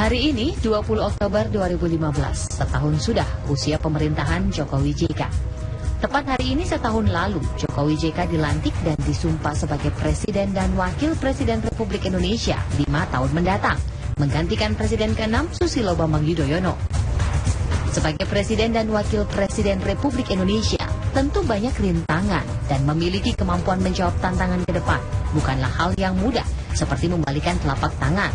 Hari ini 20 Oktober 2015, setahun sudah usia pemerintahan Jokowi JK. Tepat hari ini setahun lalu, Jokowi JK dilantik dan disumpah sebagai Presiden dan Wakil Presiden Republik Indonesia 5 tahun mendatang, menggantikan Presiden ke-6 Susilo Bambang Yudhoyono. Sebagai Presiden dan Wakil Presiden Republik Indonesia, tentu banyak rintangan dan memiliki kemampuan menjawab tantangan ke depan. Bukanlah hal yang mudah, seperti membalikan telapak tangan.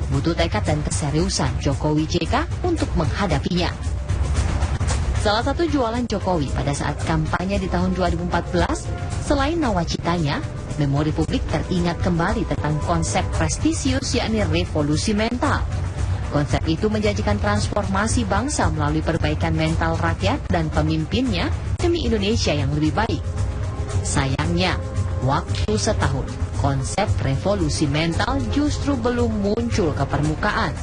Butuh tekad dan keseriusan Jokowi JK untuk menghadapinya. Salah satu jualan Jokowi pada saat kampanye di tahun 2014, selain nawacitanya, memori publik teringat kembali tentang konsep prestisius yakni revolusi mental. Konsep itu menjanjikan transformasi bangsa melalui perbaikan mental rakyat dan pemimpinnya demi Indonesia yang lebih baik. Sayangnya, waktu setahun, konsep revolusi mental justru belum muncul ke permukaan.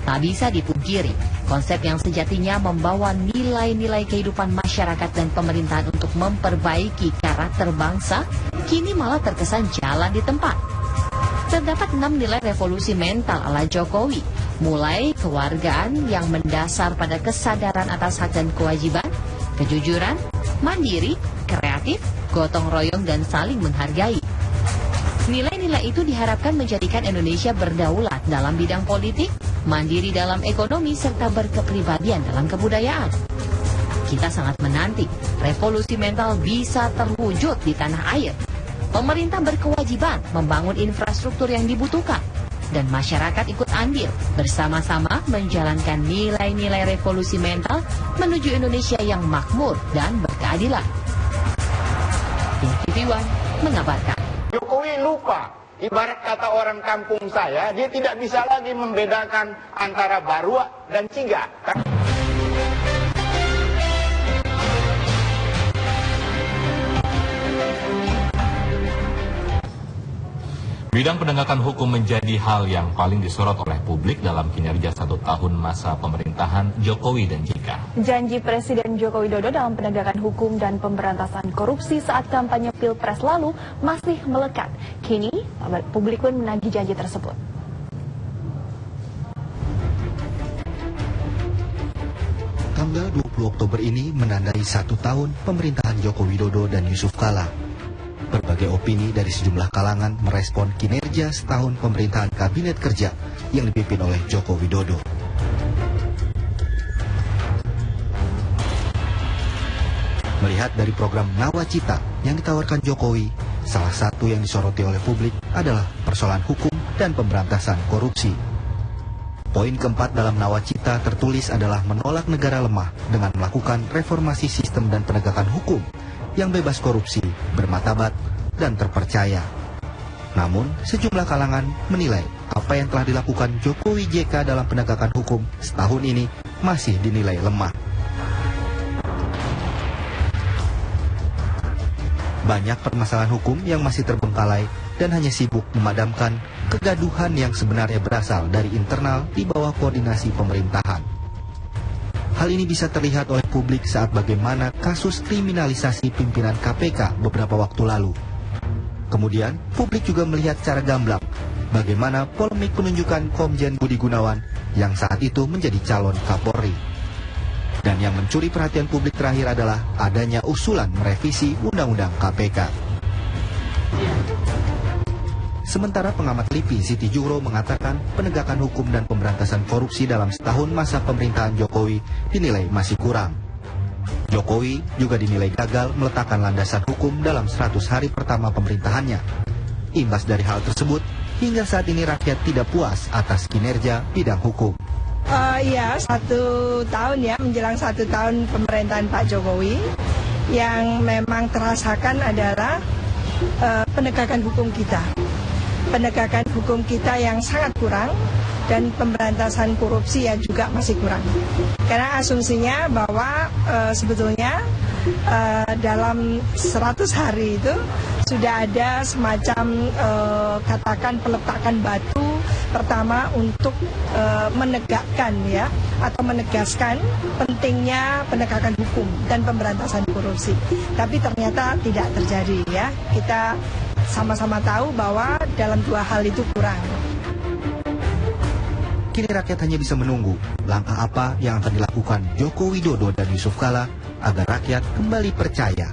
Tak bisa dipungkiri, konsep yang sejatinya membawa nilai-nilai kehidupan masyarakat dan pemerintahan untuk memperbaiki karakter bangsa, kini malah terkesan jalan di tempat. Terdapat 6 nilai revolusi mental ala Jokowi, mulai kewargaan yang mendasar pada kesadaran atas hak dan kewajiban, kejujuran, mandiri, kreatif, gotong royong, dan saling menghargai. Nilai-nilai itu diharapkan menjadikan Indonesia berdaulat dalam bidang politik, mandiri dalam ekonomi, serta berkepribadian dalam kebudayaan. Kita sangat menanti revolusi mental bisa terwujud di tanah air. Pemerintah berkewajiban membangun infrastruktur yang dibutuhkan, dan masyarakat ikut andil bersama-sama menjalankan nilai-nilai revolusi mental menuju Indonesia yang makmur dan berkeadilan. TV One mengabarkan. Jokowi lupa, ibarat kata orang kampung saya, dia tidak bisa lagi membedakan antara Barua dan Ciga. Bidang penegakan hukum menjadi hal yang paling disorot oleh publik dalam kinerja 1 tahun masa pemerintahan Jokowi dan JK. Janji Presiden Joko Widodo dalam penegakan hukum dan pemberantasan korupsi saat kampanye Pilpres lalu masih melekat. Kini, publik pun menagih janji tersebut. Tanggal 20 Oktober ini menandai 1 tahun pemerintahan Joko Widodo dan Yusuf Kala. Berbagai opini dari sejumlah kalangan merespon kinerja setahun pemerintahan Kabinet Kerja yang dipimpin oleh Joko Widodo. Melihat dari program Nawacita yang ditawarkan Jokowi, salah satu yang disoroti oleh publik adalah persoalan hukum dan pemberantasan korupsi. Poin keempat dalam Nawacita tertulis adalah menolak negara lemah dengan melakukan reformasi sistem dan penegakan hukum yang bebas korupsi, bermartabat, dan terpercaya. Namun, sejumlah kalangan menilai apa yang telah dilakukan Jokowi JK dalam penegakan hukum setahun ini masih dinilai lemah. Banyak permasalahan hukum yang masih terbengkalai dan hanya sibuk memadamkan kegaduhan yang sebenarnya berasal dari internal di bawah koordinasi pemerintahan. Hal ini bisa terlihat oleh publik saat bagaimana kasus kriminalisasi pimpinan KPK beberapa waktu lalu. Kemudian, publik juga melihat secara gamblang bagaimana polemik penunjukan Komjen Budi Gunawan yang saat itu menjadi calon Kapolri. Dan yang mencuri perhatian publik terakhir adalah adanya usulan merevisi Undang-Undang KPK. Sementara pengamat LIPI Siti Juhro mengatakan penegakan hukum dan pemberantasan korupsi dalam setahun masa pemerintahan Jokowi dinilai masih kurang. Jokowi juga dinilai gagal meletakkan landasan hukum dalam 100 hari pertama pemerintahannya. Imbas dari hal tersebut, hingga saat ini rakyat tidak puas atas kinerja bidang hukum. Iya, 1 tahun ya, menjelang 1 tahun pemerintahan Pak Jokowi, yang memang terasakan adalah penegakan hukum kita. Penegakan hukum kita yang sangat kurang, dan pemberantasan korupsi ya juga masih kurang. Karena asumsinya bahwa sebetulnya dalam 100 hari itu sudah ada semacam katakan peletakan batu pertama untuk menegakkan ya, atau menegaskan pentingnya penegakan hukum dan pemberantasan korupsi. Tapi ternyata tidak terjadi ya. Kita sama-sama tahu bahwa dalam 2 hal itu kurang. Kini rakyat hanya bisa menunggu langkah apa yang akan dilakukan Joko Widodo dan Yusuf Kala agar rakyat kembali percaya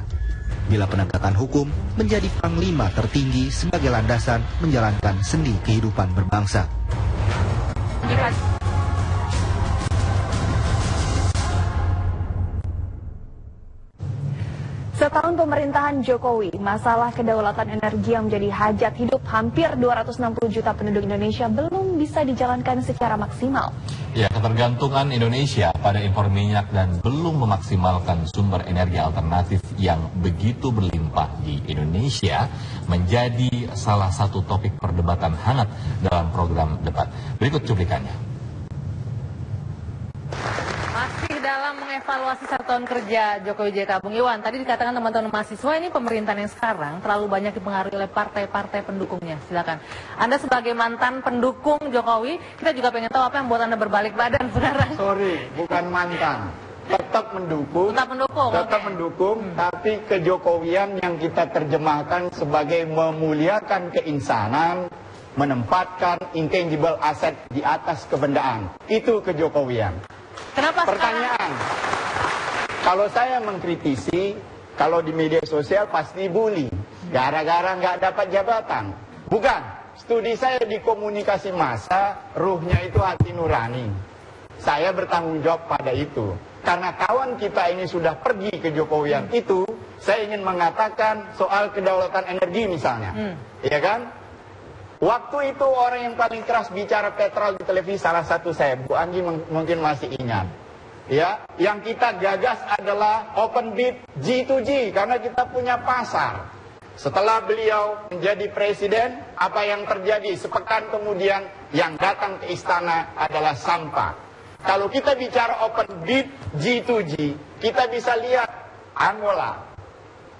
bila penegakan hukum menjadi panglima tertinggi sebagai landasan menjalankan seni kehidupan berbangsa. Setahun pemerintahan Jokowi, masalah kedaulatan energi yang menjadi hajat hidup hampir 260 juta penduduk Indonesia belum bisa dijalankan secara maksimal. Ya, ketergantungan Indonesia pada impor minyak dan belum memaksimalkan sumber energi alternatif yang begitu berlimpah di Indonesia menjadi salah satu topik perdebatan hangat dalam program debat. Berikut cuplikannya. Dalam mengevaluasi 1 tahun kerja Jokowi JK, Bung Iwan, tadi dikatakan teman-teman mahasiswa ini pemerintahan yang sekarang terlalu banyak dipengaruhi oleh partai-partai pendukungnya. Silakan. Anda sebagai mantan pendukung Jokowi, kita juga pengen tahu apa yang membuat Anda berbalik badan sekarang. Sorry, bukan mantan. Tetap mendukung. Tetap mendukung. Tetap mendukung, tapi kejokowian yang kita terjemahkan sebagai memuliakan keinsanan, menempatkan intangible asset di atas kebendaan. Itu kejokowian. Kenapa Pertanyaan, kalau saya mengkritisi, kalau di media sosial pasti bully, gara-gara nggak dapat jabatan. Bukan, studi saya di komunikasi massa, ruhnya itu hati nurani. Saya bertanggung jawab pada itu. Karena kawan kita ini sudah pergi ke Jokowian itu, saya ingin mengatakan soal kedaulatan energi misalnya. Iya kan? Waktu itu orang yang paling keras bicara petrol di televisi salah satu saya, Bu Anggi mungkin masih ingat. Ya, yang kita gagas adalah open bid G2G karena kita punya pasar. Setelah beliau menjadi presiden, apa yang terjadi? Sepekan kemudian yang datang ke istana adalah sampah. Kalau kita bicara open bid G2G, kita bisa lihat Angola,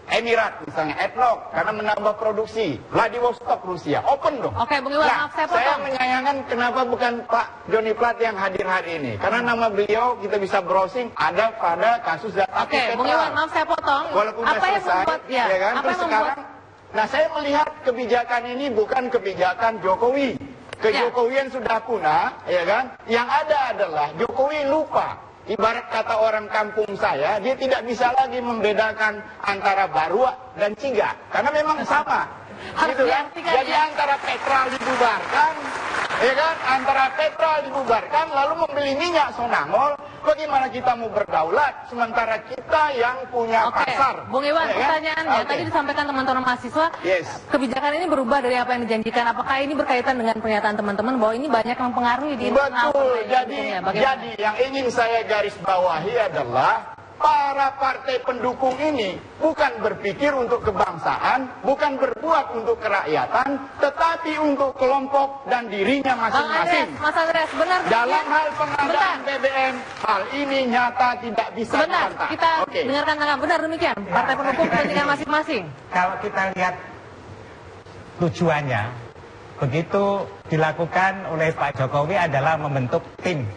Emirat misalnya, ADNOC karena menambah produksi, Vladivostok Rusia, open dong. Oke, Bung Iwan, maaf saya potong. Saya menyayangkan kenapa bukan Pak Joni Plat yang hadir hari ini, karena nama beliau kita bisa browsing ada pada kasus data. Oke, Bung Iwan, maaf saya potong. Walaupun apa yang selesai, membuat ya? Ya kan? Apa Terus yang sekarang, nah saya melihat kebijakan ini bukan kebijakan Jokowi. Kejokowian sudah punah, ya kan? Yang ada adalah Jokowi lupa. Ibarat kata orang kampung saya, dia tidak bisa lagi membedakan antara Barua dan Ciga. Karena memang sama. Gitu kan? Jadi antara petrol dibubarkan, ya kan? Antara petrol dibubarkan, lalu membeli minyak Sonangol, bagaimana kita mau berdaulat, sementara kita yang punya pasar. Bung Iwan, ya pertanyaannya, tadi disampaikan teman-teman mahasiswa, kebijakan ini berubah dari apa yang dijanjikan. Apakah ini berkaitan dengan pernyataan teman-teman bahwa ini banyak mempengaruhi di internal? Betul, jadi yang ingin saya garis bawahi adalah para partai pendukung ini bukan berpikir untuk kebangsaan, bukan berbuat untuk kerakyatan, tetapi untuk kelompok dan dirinya masing-masing. Mas Andreas, benar. Dalam hal pengadaan BBM, hal ini nyata tidak bisa dibantah. Kita dengarkan tanggapan. Benar demikian. Partai pendukung kepentingan masing-masing. Kalau kita lihat tujuannya, begitu dilakukan oleh Pak Jokowi adalah membentuk tim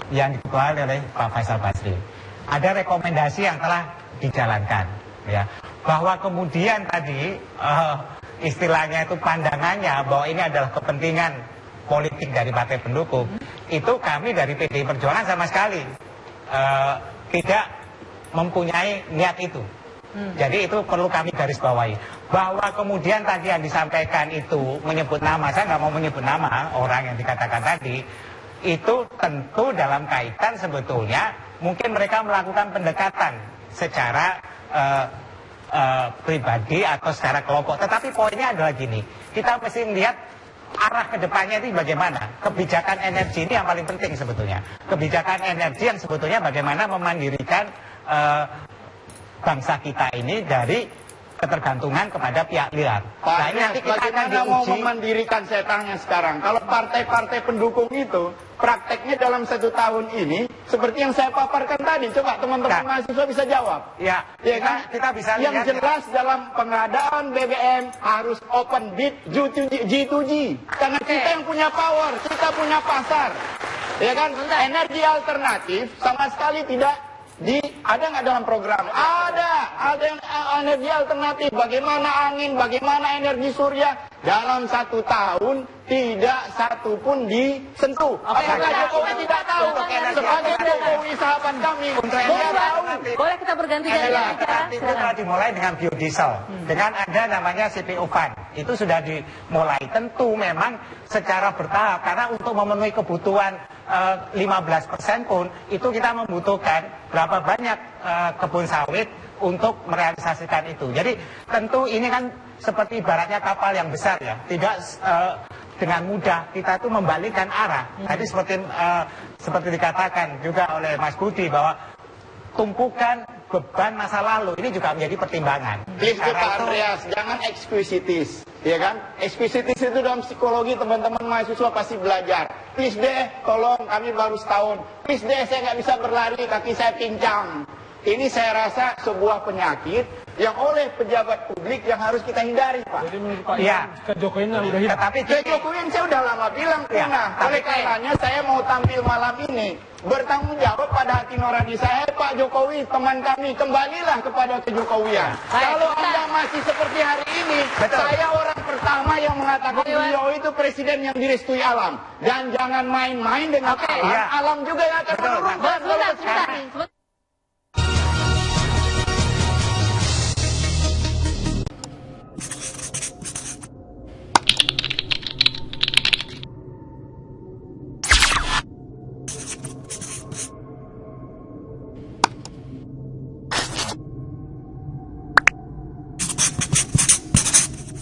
yang diketuai oleh Pak Faisal Basri. Ada rekomendasi yang telah dijalankan, ya, bahwa kemudian tadi istilahnya itu pandangannya bahwa ini adalah kepentingan politik dari partai pendukung, itu kami dari PDI Perjuangan sama sekali tidak mempunyai niat itu. Jadi itu perlu kami garis bawahi. Bahwa kemudian tadi yang disampaikan itu menyebut nama, saya nggak mau menyebut nama orang yang dikatakan tadi, itu tentu dalam kaitan sebetulnya mungkin mereka melakukan pendekatan secara pribadi atau secara kelompok. Tetapi poinnya adalah gini, kita mesti melihat arah kedepannya itu bagaimana. Kebijakan energi ini yang paling penting sebetulnya. Kebijakan energi yang sebetulnya bagaimana memandirikan bangsa kita ini dari ketergantungan kepada pihak luar. Nah, ini nanti kita akan diuji. Mau memandirikan setannya sekarang. Kalau partai-partai pendukung itu prakteknya dalam 1 tahun ini seperti yang saya paparkan tadi. Coba teman-teman mahasiswa bisa jawab. Ya, kan? Kita bisa lihat. Yang jelas dalam pengadaan BBM harus open bid G2G. Karena kita yang punya power, kita punya pasar. Ya kan? Energi alternatif sama sekali tidak ada nggak dalam program? Ada ada energi alternatif, bagaimana angin, bagaimana energi surya. Dalam 1 tahun tidak satu pun disentuh. Apakah Jokowi tidak tahu? Sebagai Jokowi sahabat kami, dia tahu. Boleh kita berganti Itu telah dimulai dengan biodiesel, dengan ada namanya CPO Fund. Itu sudah dimulai. Tentu memang secara bertahap, karena untuk memenuhi kebutuhan 15% pun, itu kita membutuhkan berapa banyak kebun sawit untuk merealisasikan itu. Jadi tentu ini kan seperti ibaratnya kapal yang besar ya, tidak dengan mudah kita itu membalikkan arah. Tadi seperti dikatakan juga oleh Mas Budi bahwa tumpukan beban masa lalu ini juga menjadi pertimbangan. Please Pak Andreas, jangan ekskuisitis, ya kan? Ekskuisitis itu dalam psikologi teman-teman mahasiswa pasti belajar. Please deh, tolong kami baru setahun. Please deh, saya nggak bisa berlari, kaki saya pincang. Ini saya rasa sebuah penyakit yang oleh pejabat publik yang harus kita hindari, Pak. Jadi menurut Pak Iya. ke Jokowi udah hilang. Tapi Ke Jokowi saya udah lama bilang punah. Oleh karenanya saya mau tampil malam ini bertanggung jawab pada hati nurani saya. Pak Jokowi, teman kami, kembalilah kepada kejokowian. Kalau Anda masih seperti hari ini, saya orang pertama yang mengatakan beliau itu presiden yang direstui alam. Dan jangan main-main dengan alam. Alam juga yang akan menurunkan. Sebentar.